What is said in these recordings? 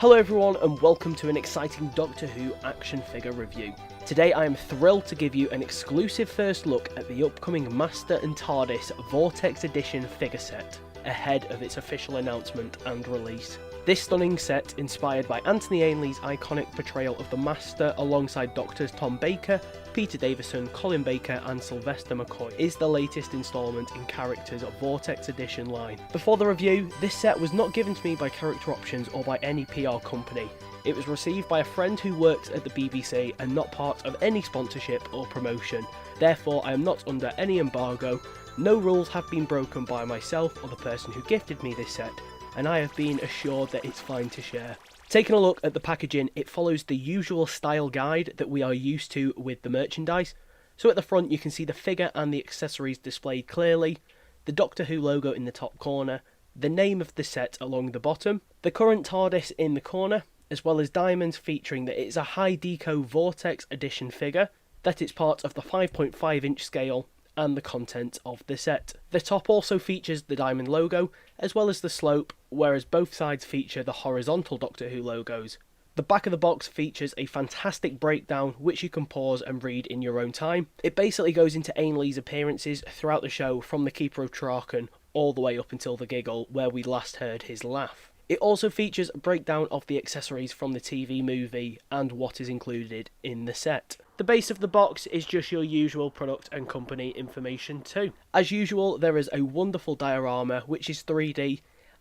Hello everyone and welcome to an exciting Doctor Who action figure review. Today I am thrilled to give you an exclusive first look at the upcoming Master and TARDIS Vortex Edition figure set, ahead of its official announcement and release. This stunning set, inspired by Anthony Ainley's iconic portrayal of the Master alongside Doctors Tom Baker, Peter Davison, Colin Baker and Sylvester McCoy, is the latest instalment in Character's Vortex Edition line. Before the review, this set was not given to me by Character Options or by any PR company. It was received by a friend who works at the BBC and not part of any sponsorship or promotion. Therefore, I am not under any embargo, no rules have been broken by myself or the person who gifted me this set, and I have been assured that it's fine to share. Taking a look at the packaging, it follows the usual style guide that we are used to with the merchandise. So at the front you can see the figure and the accessories displayed clearly, the Doctor Who logo in the top corner, the name of the set along the bottom, the current TARDIS in the corner, as well as diamonds featuring that it is a high deco Vortex Edition figure, that it's part of the 5.5 inch scale, and the content of the set. The top also features the diamond logo, as well as the slope, whereas both sides feature the horizontal Doctor Who logos. The back of the box features a fantastic breakdown which you can pause and read in your own time. It basically goes into Ainley's appearances throughout the show from the Keeper of Traken all the way up until the giggle where we last heard his laugh. It also features a breakdown of the accessories from the TV movie and what is included in the set. The base of the box is just your usual product and company information too. As usual, there is a wonderful diorama which is 3D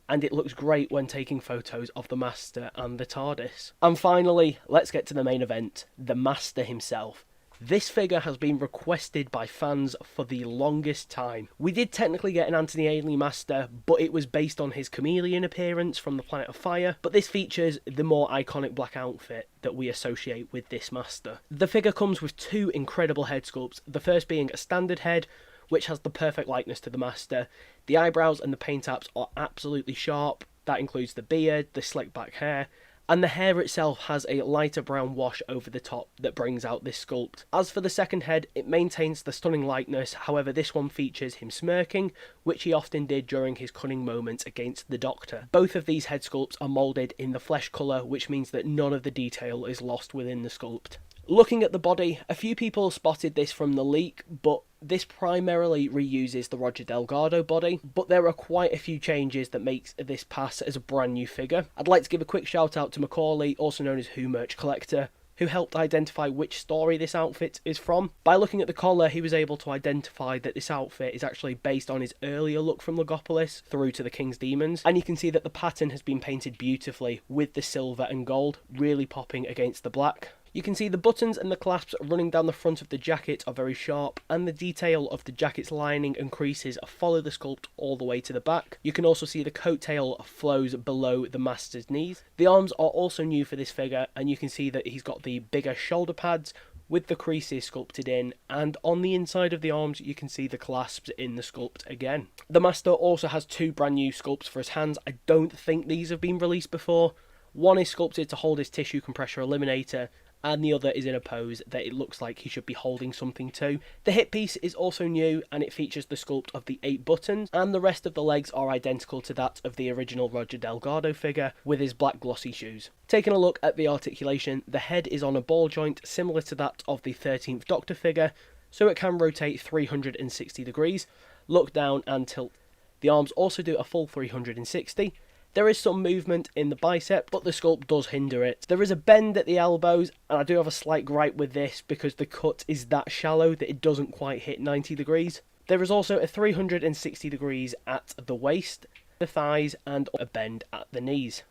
and it looks great when taking photos of the Master and the TARDIS. And finally, let's get to the main event, the Master himself. This figure has been requested by fans for the longest time. We did technically get an Anthony Ainley Master, but it was based on his chameleon appearance from the Planet of Fire, but this features the more iconic black outfit that we associate with this Master. The figure comes with two incredible head sculpts, the first being a standard head, which has the perfect likeness to the Master. The eyebrows and the paint apps are absolutely sharp, that includes the beard, the slick back hair, and the hair itself has a lighter brown wash over the top that brings out this sculpt. As for the second head, it maintains the stunning likeness, however this one features him smirking, which he often did during his cunning moments against the Doctor. Both of these head sculpts are moulded in the flesh colour, which means that none of the detail is lost within the sculpt. Looking at the body, a few people spotted this from the leak, but this primarily reuses the Roger Delgado body, but there are quite a few changes that makes this pass as a brand new figure. I'd like to give a quick shout out to McCoy, also known as Who Merch Collector, who helped identify which story this outfit is from. By looking at the collar, he was able to identify that this outfit is actually based on his earlier look from Logopolis through to the King's Demons, and you can see that the pattern has been painted beautifully with the silver and gold really popping against the black. You can see the buttons and the clasps running down the front of the jacket are very sharp, and the detail of the jacket's lining and creases follow the sculpt all the way to the back. You can also see the coattail flows below the Master's knees. The arms are also new for this figure, and you can see that he's got the bigger shoulder pads with the creases sculpted in, and on the inside of the arms you can see the clasps in the sculpt again. The Master also has two brand new sculpts for his hands. I don't think these have been released before. One is sculpted to hold his tissue compressor eliminator, and the other is in a pose that it looks like he should be holding something to. The hip piece is also new, and it features the sculpt of the 8 buttons, and the rest of the legs are identical to that of the original Roger Delgado figure with his black glossy shoes. Taking a look at the articulation, the head is on a ball joint similar to that of the 13th Doctor figure, so it can rotate 360 degrees, look down and tilt. The arms also do a full 360. There is some movement in the bicep, but the sculpt does hinder it. There is a bend at the elbows, and I do have a slight gripe with this because the cut is that shallow that it doesn't quite hit 90 degrees. There is also a 360 degrees at the waist, the thighs, and a bend at the knees.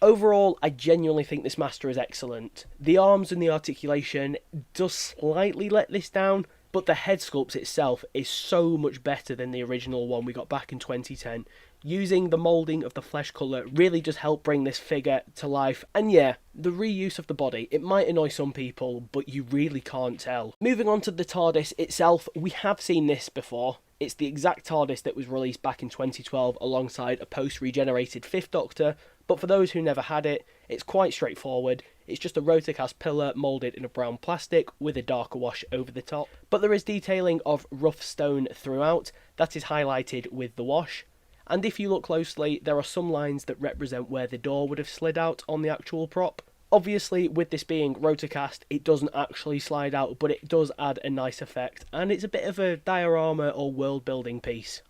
Overall, I genuinely think this Master is excellent. The arms and the articulation does slightly let this down, but the head sculpt itself is so much better than the original one we got back in 2010. Using the moulding of the flesh colour really just helped bring this figure to life. And yeah, the reuse of the body, it might annoy some people, but you really can't tell. Moving on to the TARDIS itself, we have seen this before. It's the exact TARDIS that was released back in 2012 alongside a post-regenerated 5th Doctor, but for those who never had it, it's quite straightforward. It's just a rotocast pillar moulded in a brown plastic with a darker wash over the top. But there is detailing of rough stone throughout that is highlighted with the wash. and if you look closely, there are some lines that represent where the door would have slid out on the actual prop. Obviously, with this being rotocast, it doesn't actually slide out, but it does add a nice effect, and it's a bit of a diorama or world building piece.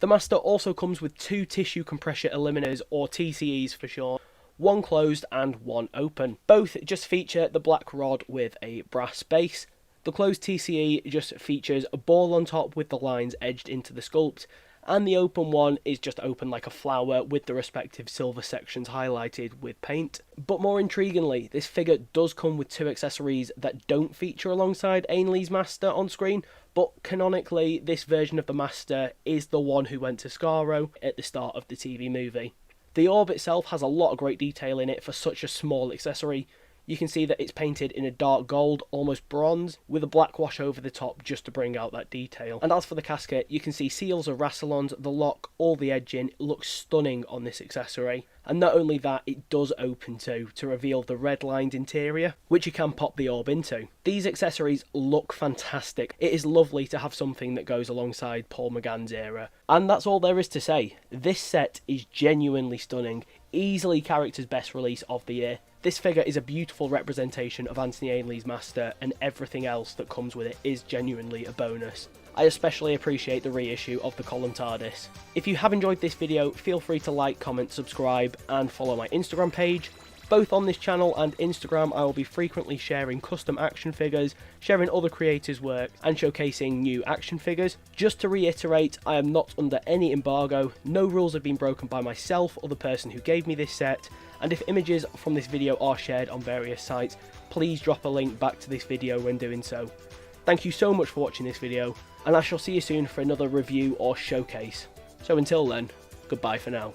The Master also comes with 2 tissue compressor eliminators, or TCEs for short, one closed and one open. Both just feature the black rod with a brass base. The closed TCE just features a ball on top with the lines edged into the sculpt, and the open one is just open like a flower with the respective silver sections highlighted with paint. But more intriguingly, this figure does come with 2 accessories that don't feature alongside Ainley's Master on screen, but canonically this version of the Master is the one who went to Skaro at the start of the TV movie. The orb itself has a lot of great detail in it for such a small accessory. You can see that it's painted in a dark gold, almost bronze, with a black wash over the top just to bring out that detail. And as for the casket, you can see seals of Rassilons, the lock, all the edging. It looks stunning on this accessory. And not only that, it does open too, to reveal the red-lined interior, which you can pop the orb into. These accessories look fantastic. It is lovely to have something that goes alongside Paul McGann's era. And that's all there is to say. This set is genuinely stunning, easily character's best release of the year. This figure is a beautiful representation of Anthony Ainley's Master, and everything else that comes with it is genuinely a bonus. I especially appreciate the reissue of the Colin TARDIS. If you have enjoyed this video, feel free to like, comment, subscribe, and follow my Instagram page. Both on this channel and Instagram, I will be frequently sharing custom action figures, sharing other creators' work, and showcasing new action figures. Just to reiterate, I am not under any embargo, no rules have been broken by myself or the person who gave me this set, and if images from this video are shared on various sites, please drop a link back to this video when doing so. Thank you so much for watching this video, and I shall see you soon for another review or showcase. So until then, goodbye for now.